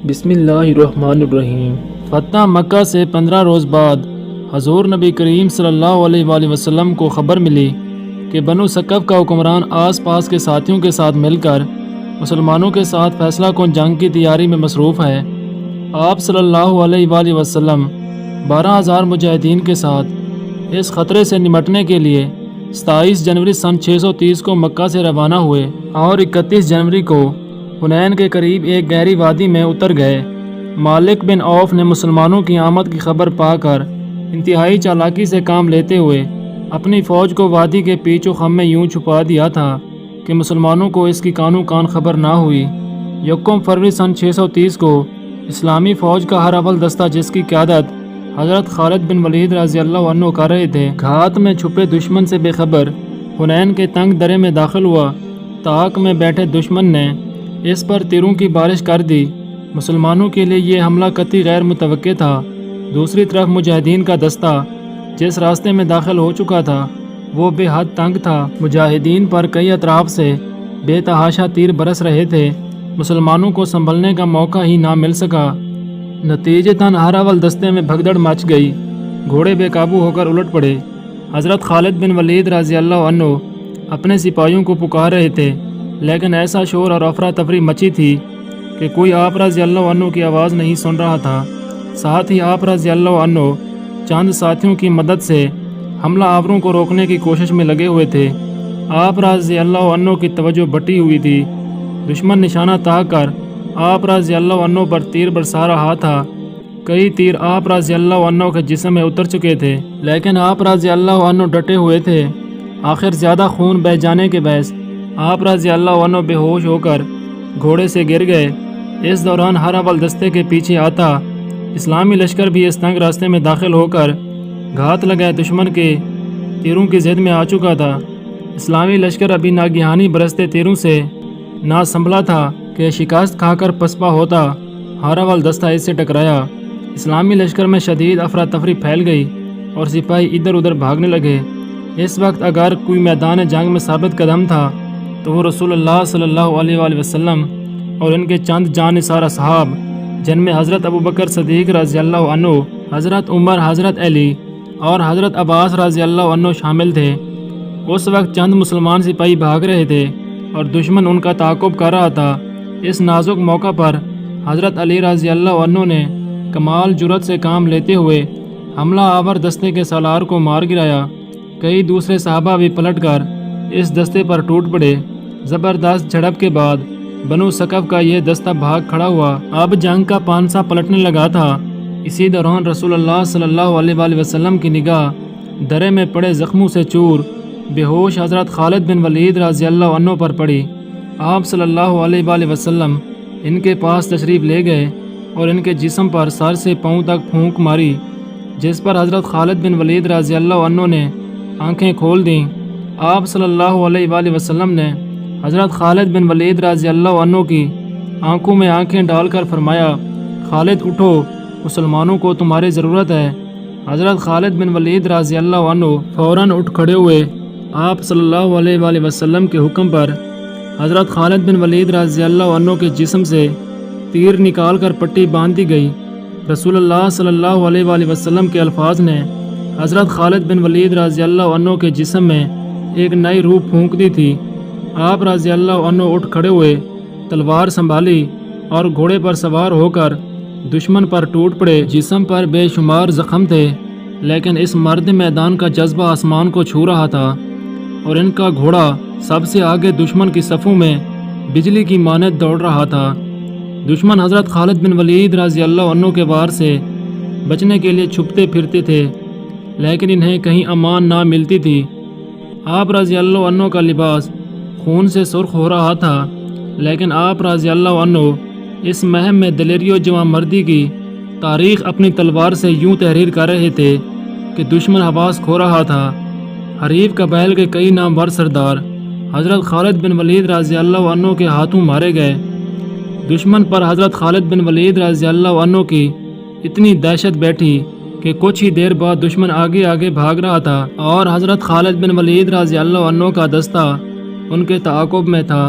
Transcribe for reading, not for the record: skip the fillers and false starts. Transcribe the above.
بسم اللہ الرحمن الرحیم۔ فتح مکہ سے 15 روز بعد حضور نبی کریم صلی اللہ علیہ وآلہ وسلم کو خبر ملی کہ بنو ثقف کا حکمران آس پاس کے ساتھیوں کے ساتھ مل کر مسلمانوں کے ساتھ فیصلہ کن جنگ کی تیاری میں مصروف ہے۔ آپ صلی اللہ علیہ وآلہ وسلم 12,000 مجاہدین کے ساتھ اس خطرے سے نمٹنے کے لیے 27 جنوری سن 630 کو مکہ سے روانہ ہوئے اور 31 جنوری کو حنین کے قریب ایک گہری وادی میں اتر گئے۔ مالک بن عوف نے مسلمانوں کی آمد کی خبر پا کر انتہائی چالاکی سے کام لیتے ہوئے اپنی فوج کو وادی کے پیچ و خم میں یوں چھپا دیا تھا کہ مسلمانوں کو اس کی کانوں کان خبر نہ ہوئی۔ یکم فروری سن 630 کو اسلامی فوج کا ہر اول دستہ، جس کی قیادت حضرت خالد بن ولید رضی اللہ عنہ کر رہے تھے، گھات میں چھپے دشمن سے بے خبر حنین کے تنگ درے میں داخل ہوا۔ طاق میں بیٹھے دشمن نے اس پر تیروں کی بارش کر دی۔ مسلمانوں کے لیے یہ حملہ قطعی غیر متوقع تھا۔ دوسری طرف مجاہدین کا دستہ جس راستے میں داخل ہو چکا تھا وہ بے حد تنگ تھا۔ مجاہدین پر کئی اطراف سے بے تحاشا تیر برس رہے تھے۔ مسلمانوں کو سنبھلنے کا موقع ہی نہ مل سکا۔ نتیجتاً ہر اول دستے میں بھگدڑ مچ گئی۔ گھوڑے بے قابو ہو کر الٹ پڑے۔ حضرت خالد بن ولید رضی اللہ عنہ اپنے سپاہیوں کو پکار رہے تھے، لیکن ایسا شور اور افراتفری مچی تھی کہ کوئی آپ رضی اللہ عنہ کی آواز نہیں سن رہا تھا۔ ساتھ ہی آپ رضی اللہ عنہ چند ساتھیوں کی مدد سے حملہ آوروں کو روکنے کی کوشش میں لگے ہوئے تھے۔ آپ رضی اللہ عنہ کی توجہ بٹی ہوئی تھی۔ دشمن نشانہ تاک کر آپ رضی اللہ عنہ پر تیر برسا رہا تھا۔ کئی تیر آپ رضی اللہ عنہ کے جسم میں اتر چکے تھے، لیکن آپ رضی اللہ عنہ ڈٹے ہوئے تھے۔ آخر زیادہ خون بہہ جانے کے باعث آپ رضی اللہ عنہ بے ہوش ہو کر گھوڑے سے گر گئے۔ اس دوران ہر اول دستے کے پیچھے آتا اسلامی لشکر بھی اس تنگ راستے میں داخل ہو کر گھات لگائے دشمن کے تیروں کی زد میں آ چکا تھا۔ اسلامی لشکر ابھی ناگہانی برستے تیروں سے نہ سنبھلا تھا کہ شکست کھا کر پسپا ہوتا ہر اول دستہ اس سے ٹکرایا۔ اسلامی لشکر میں شدید افراتفری پھیل گئی اور سپاہی ادھر ادھر بھاگنے لگے۔ اس وقت اگر کوئی میدان جنگ میں ثابت قدم تھا تو وہ رسول اللہ صلی اللہ علیہ وآلہ وسلم اور ان کے چند جان نثار اصحاب، جن میں حضرت ابوبکر صدیق رضی اللہ عنہ، حضرت عمر، حضرت علی اور حضرت عباس رضی اللہ عنہ شامل تھے۔ اس وقت چند مسلمان سپاہی بھاگ رہے تھے اور دشمن ان کا تعاقب کر رہا تھا۔ اس نازک موقع پر حضرت علی رضی اللہ عنہ نے کمال جرأت سے کام لیتے ہوئے حملہ آور دستے کے سالار کو مار گرایا۔ کئی دوسرے صحابہ بھی پلٹ کر اس دستے پر ٹوٹ پڑے۔ زبردست جھڑپ کے بعد بنو ثقف کا یہ دستہ بھاگ کھڑا ہوا۔ اب جنگ کا پانسا پلٹنے لگا تھا۔ اسی دوران رسول اللہ صلی اللہ علیہ وآلہ وسلم کی نگاہ درے میں پڑے زخموں سے چور بے ہوش حضرت خالد بن ولید رضی اللہ عنہ پر پڑی۔ آپ صلی اللہ علیہ وآلہ وسلم ان کے پاس تشریف لے گئے اور ان کے جسم پر سر سے پاؤں تک پھونک ماری، جس پر حضرت خالد بن ولید رضی اللہ عنہ نے آنکھیں کھول دیں۔ آپ صلی اللہ علیہ وآلہ وسلم نے حضرت خالد بن ولید رضی اللہ عنہ کی آنکھوں میں آنکھیں ڈال کر فرمایا، خالد اٹھو، مسلمانوں کو تمہاری ضرورت ہے۔ حضرت خالد بن ولید رضی اللہ عنہ فوراً اٹھ کھڑے ہوئے۔ آپ صلی اللہ علیہ وآلہ وسلم کے حکم پر حضرت خالد بن ولید رضی اللہ عنہ کے جسم سے تیر نکال کر پٹی باندھ دی گئی۔ رسول اللہ صلی اللہ علیہ وآلہ وسلم کے الفاظ نے حضرت خالد بن ولید رضی اللہ عنہ کے جسم میں ایک نئی روح پھونک دی تھی۔ آپ رضی اللہ عنہ اٹھ کھڑے ہوئے، تلوار سنبھالی اور گھوڑے پر سوار ہو کر دشمن پر ٹوٹ پڑے۔ جسم پر بے شمار زخم تھے، لیکن اس مرد میدان کا جذبہ آسمان کو چھو رہا تھا اور ان کا گھوڑا سب سے آگے دشمن کی صفوں میں بجلی کی مانند دوڑ رہا تھا۔ دشمن حضرت خالد بن ولید رضی اللہ عنہ کے وار سے بچنے کے لیے چھپتے پھرتے تھے، لیکن انہیں کہیں امان نہ ملتی تھی۔ آپ رضی اللہ عنہ کا لباس خون سے سرخ ہو رہا تھا، لیکن آپ رضی اللہ عنہ اس مہم میں دلیری و جواں مردی کی تاریخ اپنی تلوار سے یوں تحریر کر رہے تھے کہ دشمن حواس کھو رہا تھا۔ حریف قبائل کے کئی نامور سردار حضرت خالد بن ولید رضی اللہ عنہ کے ہاتھوں مارے گئے۔ دشمن پر حضرت خالد بن ولید رضی اللہ عنہ کی اتنی دہشت بیٹھی کہ کچھ ہی دیر بعد دشمن آگے آگے بھاگ رہا تھا اور حضرت خالد بن ولید رضی اللہ عنہ کا دستہ ان کے تعاقب میں تھا۔